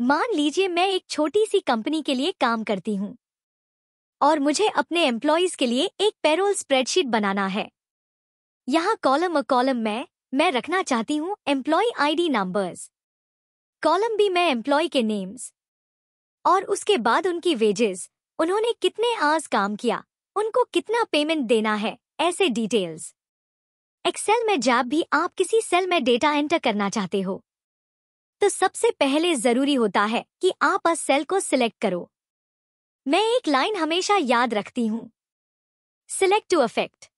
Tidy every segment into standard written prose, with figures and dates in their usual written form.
मान लीजिए मैं एक छोटी सी कंपनी के लिए काम करती हूँ और मुझे अपने एम्प्लॉयज के लिए एक पेरोल स्प्रेडशीट बनाना है। यहाँ कॉलम में मैं रखना चाहती हूँ employee ID numbers, column B में एम्प्लॉय के नेम्स और उसके बाद उनकी वेजेस, उन्होंने कितने आवर्स काम किया, उनको कितना पेमेंट देना है, ऐसे डिटेल्स। एक्सेल में जब भी आप किसी सेल में डेटा एंटर करना चाहते हो तो सबसे पहले जरूरी होता है कि आप उस सेल को सिलेक्ट करो। मैं एक लाइन हमेशा याद रखती हूँ, सिलेक्ट टू अफेक्ट।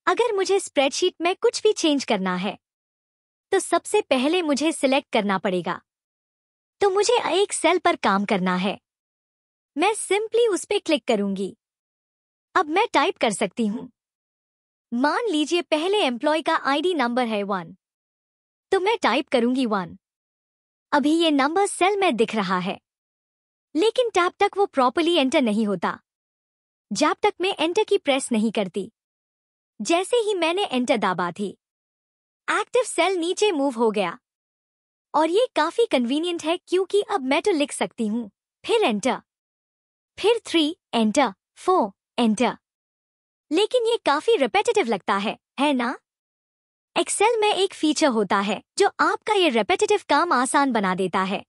अगर मुझे स्प्रेडशीट में कुछ भी चेंज करना है तो सबसे पहले मुझे सिलेक्ट करना पड़ेगा। तो मुझे एक सेल पर काम करना है, मैं सिंपली उस पर क्लिक करूंगी। अब मैं टाइप कर सकती हूँ। मान लीजिए पहले एम्प्लॉय का आईडी नंबर है 1, तो मैं टाइप करूंगी 1। अभी ये नंबर सेल में दिख रहा है, लेकिन तब तक वो प्रॉपर्ली एंटर नहीं होता जब तक मैं एंटर की प्रेस नहीं करती। जैसे ही मैंने एंटर दबा थी, एक्टिव सेल नीचे मूव हो गया और ये काफी कन्वीनियंट है क्योंकि अब मैं तो लिख सकती हूँ, फिर एंटर, फिर 3 एंटर, 4 एंटर। लेकिन ये काफी रिपीटेटिव लगता है ना? एक्सेल में एक फीचर होता है जो आपका ये रिपीटेटिव काम आसान बना देता है।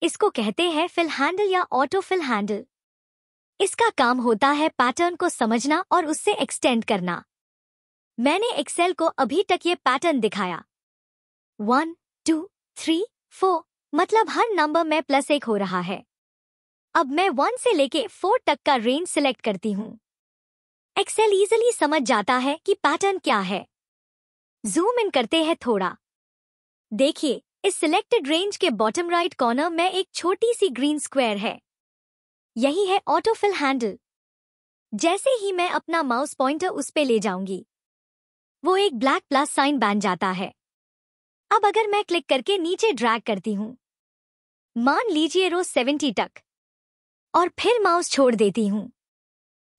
इसको कहते हैं फिल हैंडल या ऑटो फिल हैंडल। इसका काम होता है पैटर्न को समझना और उससे एक्सटेंड करना। मैंने एक्सेल को अभी तक ये पैटर्न दिखाया, 1, 2, 3, 4, मतलब हर नंबर में +1 हो रहा है। अब मैं 1 से लेके 4 तक का रेंज सिलेक्ट करती हूँ। एक्सेल इजीली समझ जाता है कि पैटर्न क्या है। जूम इन करते हैं थोड़ा। देखिए, इस सिलेक्टेड रेंज के बॉटम राइट कॉर्नर में एक छोटी सी ग्रीन स्क्वायर है। यही है ऑटो फिल हैंडल। जैसे ही मैं अपना माउस पॉइंटर उस पे ले जाऊंगी, वो एक ब्लैक प्लस साइन बन जाता है। अब अगर मैं क्लिक करके नीचे ड्रैग करती हूँ, मान लीजिए रो 70 तक, और फिर माउस छोड़ देती हूँ,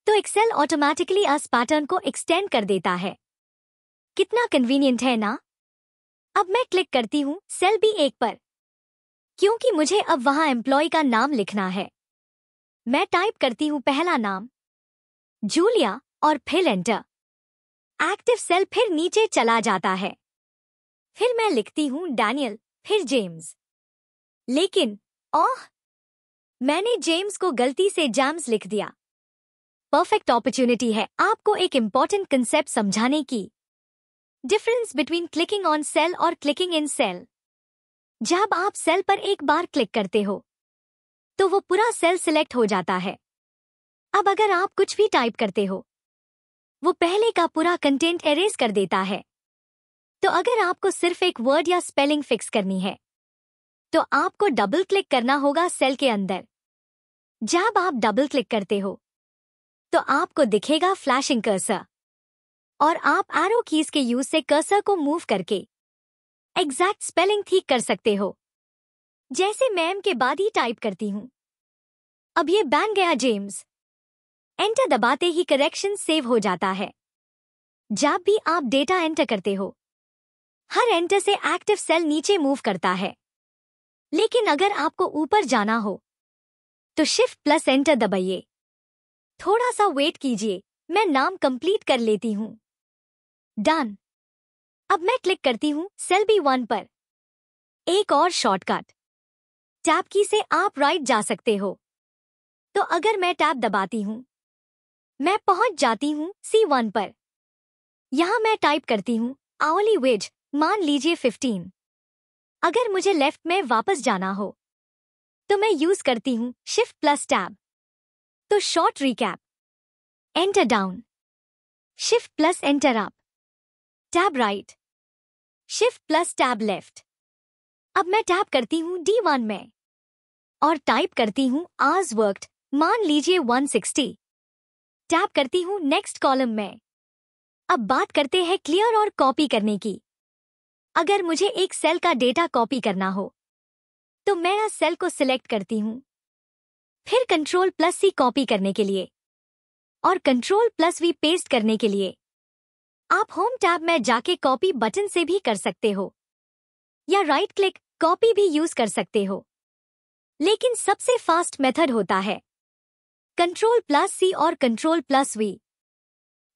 तो एक्सेल ऑटोमेटिकली इस पैटर्न को एक्सटेंड कर देता है। कितना कन्वीनियंट है ना? अब मैं क्लिक करती हूँ सेल B1 पर, क्योंकि मुझे अब वहां एम्प्लॉय का नाम लिखना है। मैं टाइप करती हूँ पहला नाम, जूलिया, और फिर एंटर। एक्टिव सेल फिर नीचे चला जाता है। फिर मैं लिखती हूँ डैनियल, फिर जेम्स। लेकिन मैंने जेम्स को गलती से जैम्स लिख दिया। परफेक्ट अपॉर्चुनिटी है आपको एक इंपॉर्टेंट कंसेप्ट समझाने की, difference between clicking on sale और क्लिकिंग इन सेल। जब आप सेल पर एक बार क्लिक करते हो तो वो पूरा सेल सिलेक्ट हो जाता है। अब अगर आप कुछ भी टाइप करते हो, वो पहले का पूरा कंटेंट एरेज कर देता है। तो अगर आपको सिर्फ एक वर्ड या स्पेलिंग फिक्स करनी है तो आपको डबल क्लिक करना होगा सेल के अंदर। जब आप डबल क्लिक करते हो तो आपको दिखेगा फ्लैशिंग कर्सर, और आप एरो कीज के यूज से कर्सर को मूव करके एग्जैक्ट स्पेलिंग ठीक कर सकते हो। जैसे मैम के बाद ही टाइप करती हूँ। अब ये बन गया जेम्स। एंटर दबाते ही करेक्शन सेव हो जाता है। जब भी आप डेटा एंटर करते हो, हर एंटर से एक्टिव सेल नीचे मूव करता है। लेकिन अगर आपको ऊपर जाना हो तो शिफ्ट+ एंटर दबाइए। थोड़ा सा वेट कीजिए, मैं नाम कंप्लीट कर लेती हूँ। डन। अब मैं क्लिक करती हूँ सेल B1 पर। एक और शॉर्टकट, टैब की से आप राइट जा सकते हो। तो अगर मैं टैब दबाती हूँ, मैं पहुंच जाती हूँ C1 पर। यहाँ मैं टाइप करती हूँ आवली वेज, मान लीजिए 15। अगर मुझे लेफ्ट में वापस जाना हो तो मैं यूज करती हूँ शिफ्ट+ टैब। तो short recap, enter down, shift+ enter up, tab right, shift+ tab left. अब मैं टैब करती हूँ D1 में और टाइप करती हूँ आवर्स वर्कड, मान लीजिए 160। टैब करती हूँ नेक्स्ट कॉलम में। अब बात करते हैं क्लियर और कॉपी करने की। अगर मुझे एक सेल का डेटा कॉपी करना हो तो मैं इस सेल को सिलेक्ट करती हूँ, फिर Ctrl+C कॉपी करने के लिए और Ctrl+V पेस्ट करने के लिए। आप होम टैब में जाके कॉपी बटन से भी कर सकते हो या राइट क्लिक कॉपी भी यूज कर सकते हो। लेकिन सबसे फास्ट मेथड होता है Ctrl+C और Ctrl+V।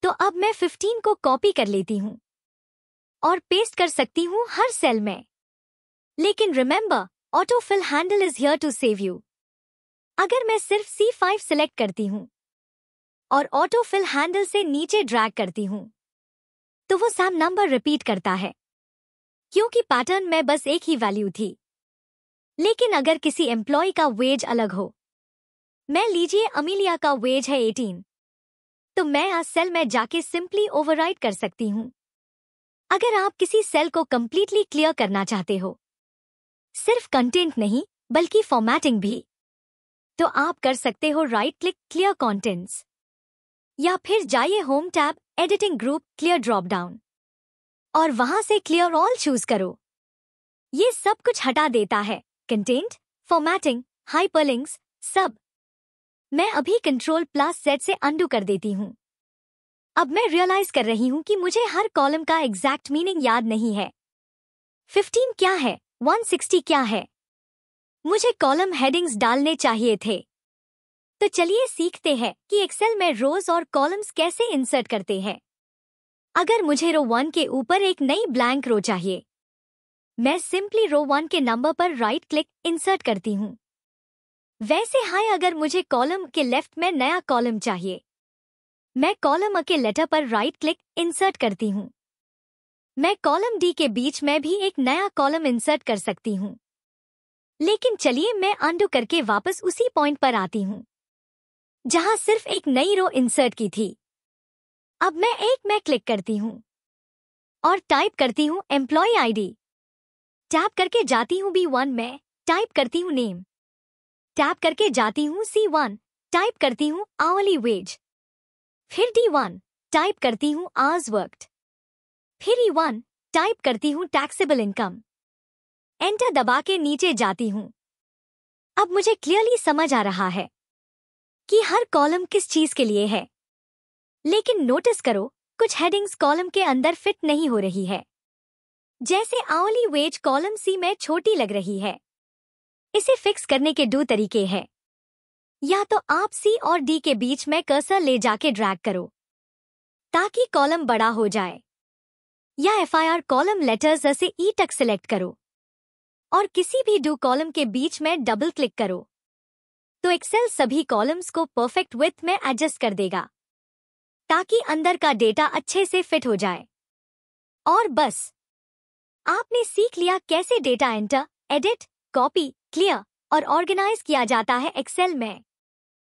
तो अब मैं 15 को कॉपी कर लेती हूँ और पेस्ट कर सकती हूँ हर सेल में। लेकिन remember, autofill handle is here to save you. अगर मैं सिर्फ C5 सिलेक्ट करती हूँ और ऑटोफिल हैंडल से नीचे ड्रैग करती हूँ तो वो सेम नंबर रिपीट करता है, क्योंकि पैटर्न में बस एक ही वैल्यू थी। लेकिन अगर किसी एम्प्लॉय का वेज अलग हो, मैं लीजिए अमीलिया का वेज है 18, तो मैं आज सेल में जाके सिंपली ओवरराइट कर सकती हूँ। अगर आप किसी सेल को कंप्लीटली क्लियर करना चाहते हो, सिर्फ कंटेंट नहीं बल्कि फॉर्मेटिंग भी, तो आप कर सकते हो राइट क्लिक क्लियर कंटेंट्स, या फिर जाइए home tab editing group clear drop down और वहां से क्लियर ऑल चूज करो। ये सब कुछ हटा देता है, कंटेंट, फॉर्मेटिंग, हाइपरलिंक्स, सब। मैं अभी Ctrl+Z से अंडू कर देती हूँ। अब मैं रियलाइज कर रही हूँ कि मुझे हर कॉलम का एग्जैक्ट मीनिंग याद नहीं है। 15 क्या है, 160 क्या है, मुझे कॉलम हेडिंग्स डालने चाहिए थे। तो चलिए सीखते हैं कि एक्सेल में रोज और कॉलम्स कैसे इंसर्ट करते हैं। अगर मुझे रो 1 के ऊपर एक नई ब्लैंक रो चाहिए, मैं सिंपली रो 1 के नंबर पर राइट क्लिक इंसर्ट करती हूँ। वैसे अगर मुझे कॉलम के लेफ्ट में नया कॉलम चाहिए, मैं कॉलम के लेटर पर राइट क्लिक इंसर्ट करती हूँ। मैं कॉलम डी के बीच में भी एक नया कॉलम इंसर्ट कर सकती हूँ। लेकिन चलिए मैं अंडू करके वापस उसी पॉइंट पर आती हूँ जहां सिर्फ एक नई रो इंसर्ट की थी। अब मैं क्लिक करती हूँ और टाइप करती हूँ एम्प्लॉय आईडी। टैप करके जाती हूँ B1 में, टाइप करती हूँ नेम। टैप करके जाती हूँ C1, टाइप करती हूँ आवरली वेज। फिर D1, टाइप करती हूँ आवर्स वर्क्ड। फिर E1, टाइप करती हूँ टैक्सेबल इनकम। एंटर दबा के नीचे जाती हूँ। अब मुझे क्लियरली समझ आ रहा है कि हर कॉलम किस चीज के लिए है। लेकिन नोटिस करो, कुछ हेडिंग्स कॉलम के अंदर फिट नहीं हो रही है। जैसे आवरली वेज कॉलम C में छोटी लग रही है। इसे फिक्स करने के 2 तरीके हैं। या तो आप C और D के बीच में कर्सर ले जाके ड्रैग करो ताकि कॉलम बड़ा हो जाए, या FIR कॉलम लेटर्स से E तक सिलेक्ट करो और किसी भी 2 कॉलम के बीच में डबल क्लिक करो, तो एक्सेल सभी कॉलम्स को परफेक्ट विड्थ में एडजस्ट कर देगा ताकि अंदर का डेटा अच्छे से फिट हो जाए। और बस, आपने सीख लिया कैसे data enter, edit, copy, clear और ऑर्गेनाइज किया जाता है एक्सेल में।